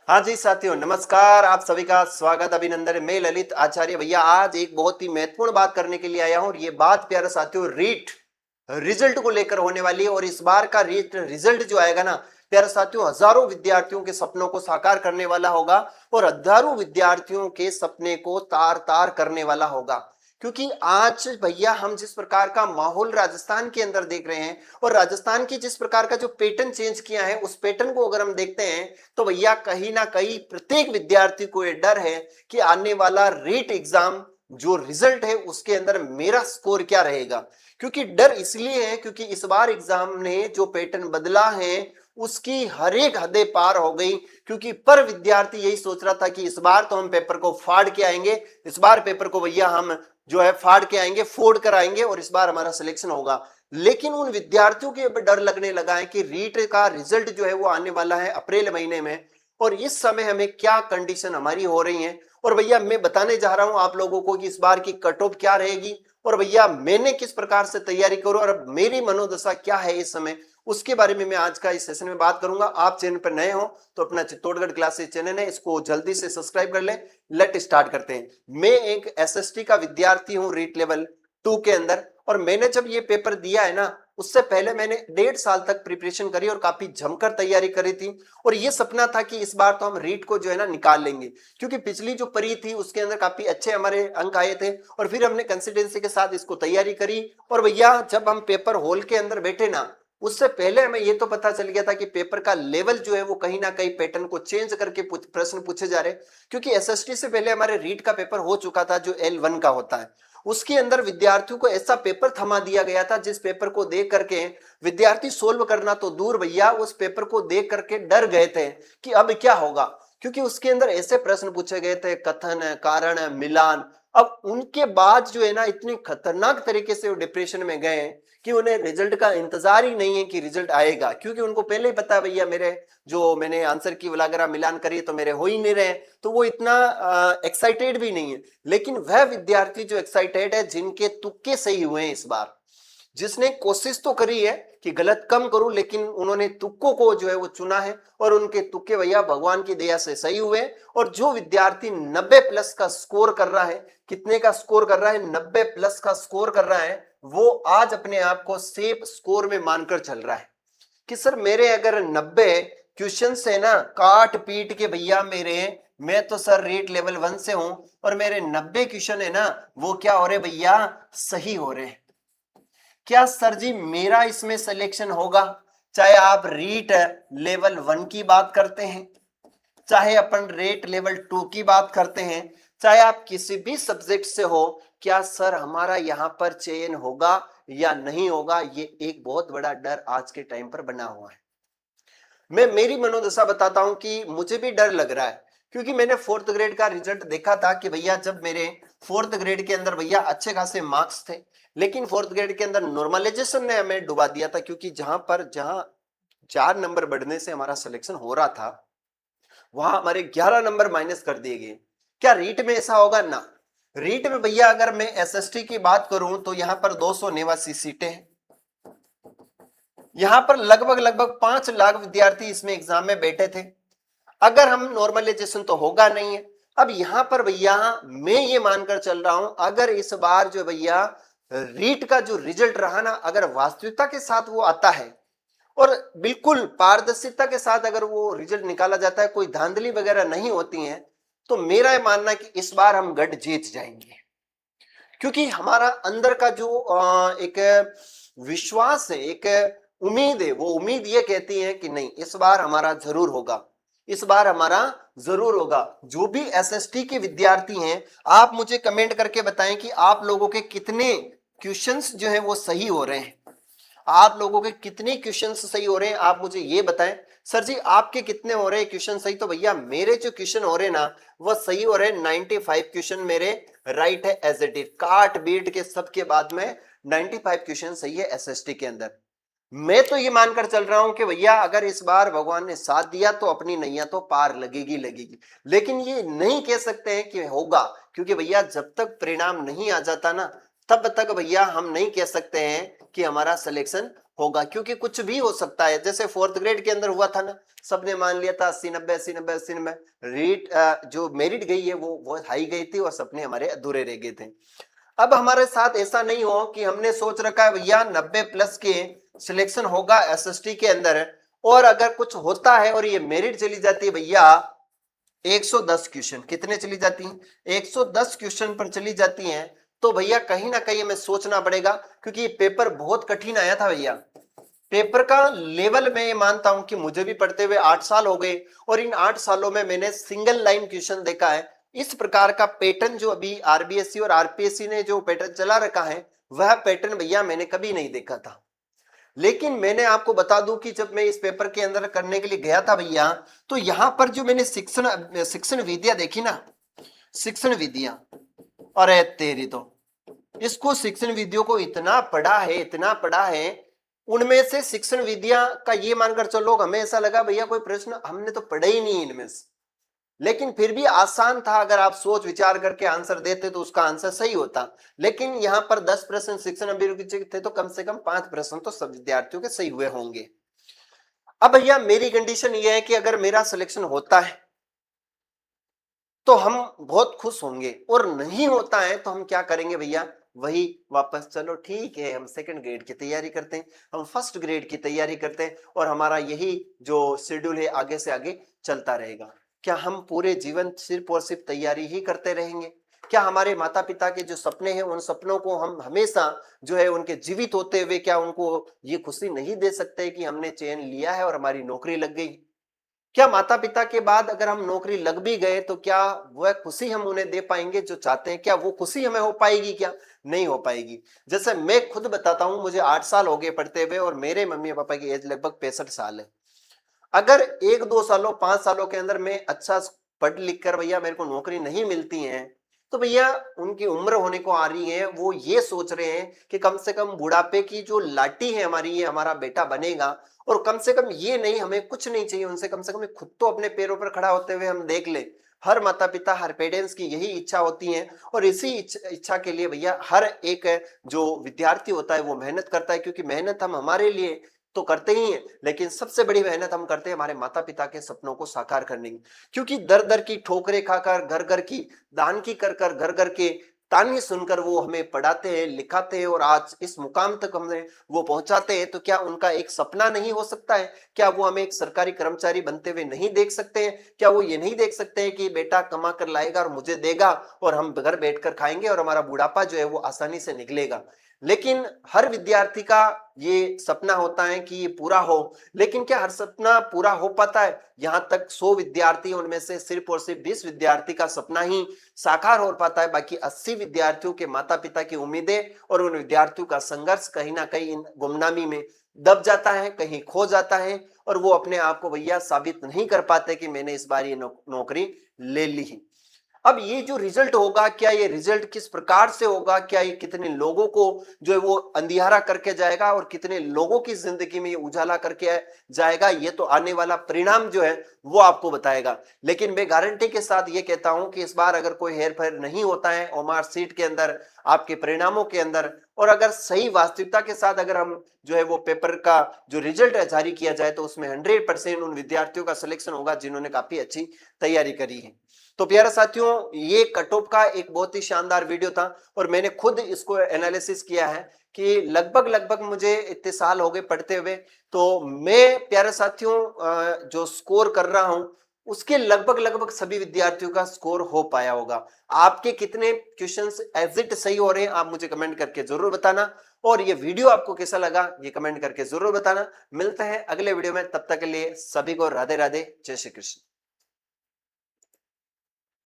हाँ जी साथियों, नमस्कार। आप सभी का स्वागत, अभिनंदन। मैं ललित आचार्य भैया आज एक बहुत ही महत्वपूर्ण बात करने के लिए आया हूं और ये बात प्यारे साथियों रीट रिजल्ट को लेकर होने वाली है। और इस बार का रीट रिजल्ट जो आएगा ना प्यारे साथियों, हजारों विद्यार्थियों के सपनों को साकार करने वाला होगा और हजारों विद्यार्थियों के सपने को तार तार करने वाला होगा। क्योंकि आज भैया हम जिस प्रकार का माहौल राजस्थान के अंदर देख रहे हैं और राजस्थान की जिस प्रकार का जो पैटर्न चेंज किया है उस पैटर्न को अगर हम देखते हैं तो भैया कहीं ना कहीं प्रत्येक विद्यार्थी को यह डर है कि आने वाला रीट एग्जाम जो रिजल्ट है उसके अंदर मेरा स्कोर क्या रहेगा। क्योंकि डर इसलिए है क्योंकि इस बार एग्जाम ने जो पैटर्न बदला है उसकी हर एक हदें पार हो गई। क्योंकि पर विद्यार्थी यही सोच रहा था कि इस बार तो हम पेपर को फाड़ के आएंगे, इस बार पेपर को भैया हम जो है फाड़ के आएंगे, फोड़ कर आएंगे और इस बार हमारा सिलेक्शन होगा। लेकिन उन विद्यार्थियों के डर लगने लगा है कि रीट का रिजल्ट जो है वो आने वाला है अप्रैल महीने में और इस समय हमें क्या कंडीशन हमारी हो रही है। और भैया मैं बताने जा रहा हूं आप लोगों को कि इस बार की कट ऑफ क्या रहेगी और भैया मैंने किस प्रकार से तैयारी करूं और मेरी मनोदशा क्या है इस समय, उसके बारे में मैं आज का इस सेशन में बात करूंगा। आप चैनल पर नए हो तो अपना चित्तौड़गढ़ क्लासेस चैनल है, इसको जल्दी से सब्सक्राइब कर लें। लेट स्टार्ट करते हैं। मैं एक एसएसटी का विद्यार्थी हूं रीट लेवल 2 के अंदर और मैंने जब ये पेपर दिया है ना उससे पहले मैंने 1.5 साल तक प्रिपरेशन करी और काफी जमकर तैयारी करी थी। और ये सपना था कि इस बार तो हम रीट को जो है ना निकाल लेंगे, क्योंकि पिछली जो परी थी उसके अंदर काफी अच्छे हमारे अंक आए थे और फिर हमने कंसिस्टेंसी के साथ इसको तैयारी करी। और भैया जब हम पेपर हॉल के अंदर बैठे ना उससे पहले हमें ये तो पता चल गया था कि पेपर का लेवल जो है वो कहीं ना कहीं पैटर्न को चेंज करके प्रश्न पूछे जा रहे, क्योंकि एसएसटी से पहले हमारे रीट का पेपर हो चुका था जो L1 का होता है। उसके अंदर विद्यार्थियों को ऐसा पेपर थमा दिया गया था जिस पेपर को देख करके विद्यार्थी सोल्व करना तो दूर भैया उस पेपर को देख करके डर गए थे कि अब क्या होगा। क्योंकि उसके अंदर ऐसे प्रश्न पूछे गए थे, कथन, कारण, मिलान। अब उनके बाद जो है ना इतनी खतरनाक तरीके से वो डिप्रेशन में गए कि उन्हें रिजल्ट का इंतजार ही नहीं है कि रिजल्ट आएगा, क्योंकि उनको पहले ही पता भैया मेरे जो मैंने आंसर की वगैरह मिलान करी तो मेरे हो ही नहीं रहे, तो वो इतना एक्साइटेड भी नहीं है। लेकिन वह विद्यार्थी जो एक्साइटेड है जिनके तुक्के सही हुए हैं इस बार, जिसने कोशिश तो करी है कि गलत कम करूं लेकिन उन्होंने तुक्कों को जो है वो चुना है और उनके तुक्के भैया भगवान की दया से सही हुए। और जो विद्यार्थी 90 प्लस का स्कोर कर रहा है, कितने का स्कोर कर रहा है, 90 प्लस का स्कोर कर रहा है, वो आज अपने आप को सेफ स्कोर में मानकर चल रहा है कि सर मेरे अगर 90 क्वेश्चन है ना काट पीट के भैया मेरे, मैं तो सर रेट लेवल 1 से हूं और मेरे 90 क्वेश्चन है ना वो क्या हो रहे भैया, सही हो रहे। क्या सर जी मेरा इसमें सिलेक्शन होगा? चाहे आप रीट लेवल 1 की बात करते हैं, चाहे अपन रेट लेवल 2 की बात करते हैं, चाहे आप किसी भी सब्जेक्ट से हो, क्या सर हमारा यहां पर चयन होगा या नहीं होगा? ये एक बहुत बड़ा डर आज के टाइम पर बना हुआ है। मैं मेरी मनोदशा बताता हूं कि मुझे भी डर लग रहा है, क्योंकि मैंने 4th ग्रेड का रिजल्ट देखा था कि भैया जब मेरे 4th ग्रेड के अंदर भैया अच्छे खासे मार्क्स थे, लेकिन 4th ग्रेड के अंदर नॉर्मलाइजेशन ने हमें डुबा दिया था। क्योंकि जहां 4 नंबर बढ़ने से हमारा सिलेक्शन हो रहा था वहां हमारे 11 नंबर माइनस कर दिए गए। क्या रीट में ऐसा होगा? ना, रीट में भैया अगर मैं एसएसटी की बात करूं तो यहां पर 289 सीटें हैं। यहां पर लगभग लगभग 5 लाख विद्यार्थी इसमें एग्जाम में बैठे थे। अगर हम नॉर्मलाइजेशन तो होगा नहीं है। अब यहां पर भैया मैं ये मानकर चल रहा हूं अगर इस बार जो भैया रीट का जो रिजल्ट रहा ना अगर वास्तविकता के साथ वो आता है और बिल्कुल पारदर्शिता के साथ अगर वो रिजल्ट निकाला जाता है, कोई धांधली वगैरह नहीं होती है, तो मेरा ये मानना है कि इस बार हम गढ़ जीत जाएंगे। क्योंकि हमारा अंदर का जो एक विश्वास है, एक उम्मीद है, वो उम्मीद ये कहती है कि नहीं इस बार हमारा जरूर होगा, इस बार हमारा जरूर होगा। जो भी एसएसटी के विद्यार्थी हैं आप मुझे कमेंट करके बताएं कि आप लोगों के कितने क्वेश्चंस जो है वो सही हो रहे हैं, आप लोगों के कितने क्वेश्चंस सही हो रहे हैं आप मुझे ये बताएं। सर जी आपके कितने हो रहे हैं क्वेश्चन सही? तो भैया मेरे जो क्वेश्चन हो रहे हैं ना वो सही हो रहे हैं। 95 क्वेश्चन मेरे राइट है एज इट इज, काट बीट के सबके बाद में 95 क्वेश्चन सही है एसएसटी के अंदर। मैं तो ये मानकर चल रहा हूं कि भैया अगर इस बार भगवान ने साथ दिया तो अपनी नैया तो पार लगेगी लगेगी। लेकिन ये नहीं कह सकते हैं कि होगा, क्योंकि भैया जब तक परिणाम नहीं आ जाता ना तब तक भैया हम नहीं कह सकते हैं कि हमारा सिलेक्शन होगा, क्योंकि कुछ भी हो सकता है। जैसे फोर्थ ग्रेड के अंदर हुआ था ना, सबने मान लिया था 80-90 80-90 80-90, रीट जो मेरिट गई है वो बहुत हाई गई थी और सपने हमारे अधूरे रह गए थे। अब हमारे साथ ऐसा नहीं हो कि हमने सोच रखा है भैया 90 प्लस के सिलेक्शन होगा एसएसटी के अंदर, और अगर कुछ होता है और ये मेरिट चली जाती है भैया 110 क्वेश्चन, कितने चली जाती हैं 110 क्वेश्चन पर चली जाती हैं, तो भैया कहीं ना कहीं हमें सोचना पड़ेगा, क्योंकि ये पेपर बहुत कठिन आया था भैया। पेपर का लेवल मैं ये मानता हूं कि मुझे भी पढ़ते हुए 8 साल हो गए, और इन 8 सालों में मैंने सिंगल लाइन क्वेश्चन देखा है। इस प्रकार का पैटर्न जो अभी आरबीएससी और आरपीएससी ने जो पैटर्न चला रखा है, वह पैटर्न भैया मैंने कभी नहीं देखा था। लेकिन मैंने आपको बता दूं कि जब मैं इस पेपर के अंदर करने के लिए गया था भैया, तो यहां पर जो मैंने शिक्षण शिक्षण विद्या देखी ना, शिक्षण विद्या, अरे तेरी तो इसको शिक्षण विधियों को इतना पढ़ा है, इतना पढ़ा है, उनमें से शिक्षण विद्या का ये मानकर चलो हमें ऐसा लगा भैया कोई प्रश्न हमने तो पढ़े ही नहीं इनमें से, लेकिन फिर भी आसान था। अगर आप सोच विचार करके आंसर देते तो उसका आंसर सही होता। लेकिन यहां पर 10 प्रश्न शिक्षण अभिरुचि के थे, तो कम से कम 5 प्रश्न तो सब विद्यार्थियों के सही हुए होंगे। अब भैया मेरी कंडीशन ये है कि अगर मेरा सिलेक्शन होता है तो हम बहुत खुश होंगे, और नहीं होता है तो हम क्या करेंगे भैया, वही वापस चलो ठीक है हम सेकंड ग्रेड की तैयारी करते हैं, हम फर्स्ट ग्रेड की तैयारी करते हैं, और हमारा यही जो शेड्यूल है आगे से आगे चलता रहेगा। क्या हम पूरे जीवन सिर्फ और सिर्फ तैयारी ही करते रहेंगे? क्या हमारे माता पिता के जो सपने हैं उन सपनों को हम हमेशा जो है उनके जीवित होते हुए क्या उनको ये खुशी नहीं दे सकते कि हमने चयन लिया है और हमारी नौकरी लग गई? क्या माता पिता के बाद अगर हम नौकरी लग भी गए तो क्या वह खुशी हम उन्हें दे पाएंगे जो चाहते हैं? क्या वो खुशी हमें हो पाएगी? क्या नहीं हो पाएगी। जैसे मैं खुद बताता हूं, मुझे 8 साल हो गए पढ़ते हुए, और मेरे मम्मी पापा की एज लगभग 65 साल है। अगर 1-2 सालों 5 सालों के अंदर मैं अच्छा पढ़ लिख कर भैया मेरे को नौकरी नहीं मिलती है, तो भैया उनकी उम्र होने को आ रही है, वो ये सोच रहे हैं कि कम से कम बुढ़ापे की जो लाठी है हमारी, ये हमारा बेटा बनेगा। और कम से कम ये नहीं, हमें कुछ नहीं चाहिए उनसे, कम से कम खुद तो अपने पैरों पर खड़ा होते हुए हम देख ले। हर माता पिता, हर पेरेंट्स की यही इच्छा होती है, और इसी इच्छा के लिए भैया हर एक जो विद्यार्थी होता है वो मेहनत करता है, क्योंकि मेहनत हम हमारे लिए तो करते ही हैं, लेकिन सबसे बड़ी मेहनत हम करते हैं हमारे माता पिता के सपनों को साकार करने की। क्योंकि दर दर की ठोकरें खाकर, घर घर की दान की कर कर, घर घर के ताने सुनकर वो हमें पढ़ाते हैं, लिखाते हैं, और आज इस मुकाम तक हमें वो पहुंचाते हैं। तो क्या उनका एक सपना नहीं हो सकता है? क्या वो हमें एक सरकारी कर्मचारी बनते हुए नहीं देख सकते हैं? क्या वो ये नहीं देख सकते हैं कि बेटा कमा कर लाएगा और मुझे देगा, और हम घर बैठकर खाएंगे और हमारा बुढ़ापा जो है वो आसानी से निकलेगा? लेकिन हर विद्यार्थी का ये सपना होता है कि ये पूरा हो, लेकिन क्या हर सपना पूरा हो पाता है? यहां तक 100 विद्यार्थी, उनमें से सिर्फ और सिर्फ 20 विद्यार्थी का सपना ही साकार हो पाता है। बाकी 80 विद्यार्थियों के माता पिता की उम्मीदें और उन विद्यार्थियों का संघर्ष कहीं ना कहीं इन गुमनामी में दब जाता है, कहीं खो जाता है, और वो अपने आप को भैया साबित नहीं कर पाते कि मैंने इस बार ये नौकरी ले ली। अब ये जो रिजल्ट होगा, क्या ये रिजल्ट किस प्रकार से होगा, क्या ये कितने लोगों को जो है वो अंधियारा करके जाएगा और कितने लोगों की जिंदगी में ये उजाला करके जाएगा, ये तो आने वाला परिणाम जो है वो आपको बताएगा। लेकिन मैं गारंटी के साथ ये कहता हूं कि इस बार अगर कोई हेर फेर नहीं होता है ओमार सीट के अंदर, आपके परिणामों के अंदर, और अगर सही वास्तविकता के साथ अगर हम जो है वो पेपर का जो रिजल्ट जारी किया जाए, तो उसमें 100% उन विद्यार्थियों का सिलेक्शन होगा जिन्होंने काफी अच्छी तैयारी करी है। तो प्यारे साथियों, ये कट ऑफ का एक बहुत ही शानदार वीडियो था, और मैंने खुद इसको एनालिसिस किया है कि लगभग लगभग मुझे इतने साल हो गए पढ़ते हुए, तो मैं प्यारे साथियों जो स्कोर कर रहा हूं उसके लगभग लगभग सभी विद्यार्थियों का स्कोर हो पाया होगा। आपके कितने क्वेश्चंस एग्जिट सही हो रहे हैं आप मुझे कमेंट करके जरूर बताना, और ये वीडियो आपको कैसा लगा ये कमेंट करके जरूर बताना। मिलते हैं अगले वीडियो में, तब तक के लिए सभी को राधे राधे, जय श्री कृष्ण।